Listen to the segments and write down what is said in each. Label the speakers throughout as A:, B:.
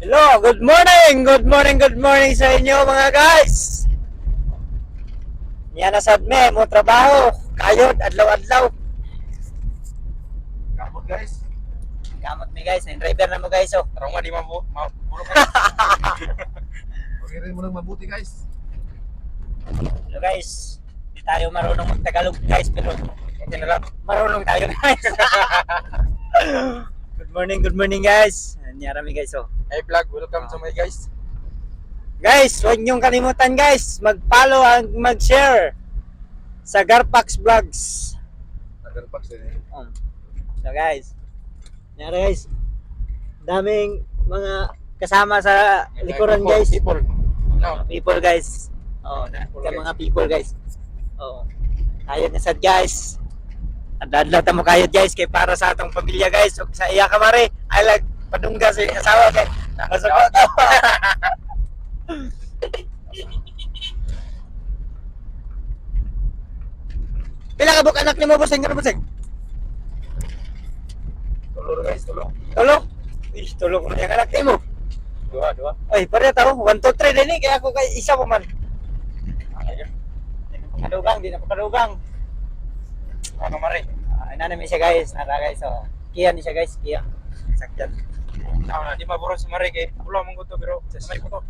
A: Hello, good morning! Good morning sa inyo mga guys! Yan na sad me, mo trabaho, kayod, adlaw-adlaw.
B: Kapot guys.
A: Kamot mi guys, yung driver na mo guys oh.
B: Tarong nga di maburo guys. Pag-irin mo lang mabuti guys.
A: Hello guys, di tayo marunong mag-Tagalog guys, pero okay na lang, marunong tayo guys. Good morning guys. Nyarami guys oh.
B: Hey vlog, welcome to my guys.
A: Guys, huwag niyong kalimutan guys, mag-follow at mag-share sa Garpax Vlogs.
B: Tagalpax eh.
A: So guys, nyari guys, daming mga kasama sa likuran guys.
B: People. No.
A: People guys. Oh, sa mga people guys. Oh. Kayod na sad guys. Adladlaw ta mo kayod guys kay para sa atong pamilya guys. Ug sa iya ka mare, ay lag padungga sa iyong asawa guys. Nakasugot. Pila ka buk anak nimo busing ka busing?
B: Tulor guys, tulor.
A: Tulog. Ih, tulog na yung anak nimo.
B: Dua.
A: Ay, pare tao, 1 2 3 din kaya ako kay isa pa man. Kadugang, di na pa kadugang.
B: Ano mare?
A: Nanami siya guys, nara guys. So, Kia ni siya guys, Kia. Sakyan.
B: Na di maburo si mare kay ulo mong gusto pero may puto.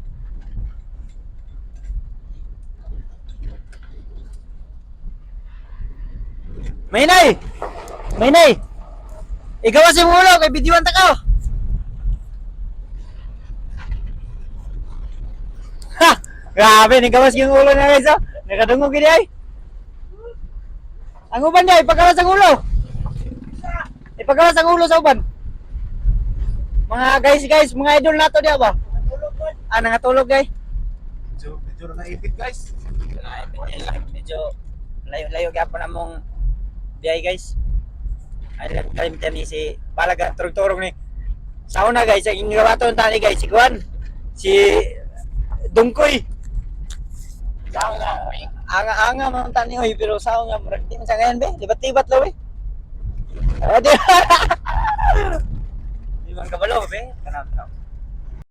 A: Maynay! Maynay! Ikaw si ulo kay bidyuan ta ka. Ha! Grabe, nagawas yung ulo na guys. Oh. Nakadungog gini ay. Ang uban niya, ipagawas ang ulo. Ipagawas ang ulo sa uban. Mga guys, mga idol nato diya ba? Ah, nangatulog guys.
B: Medyo na ipit guys.
A: Medyo layo-layo gyapon among biyay guys. Ay kalimtan ni si Balaga turog-turog ni. Sauna guys, ang ingawaton tani guys, si Juan. Si Dungkoy. Sauna. Anga man tani oy, pero sauna murag di man sa ngayon be. Libat-libat law eh. Di man kabalo be. Kanang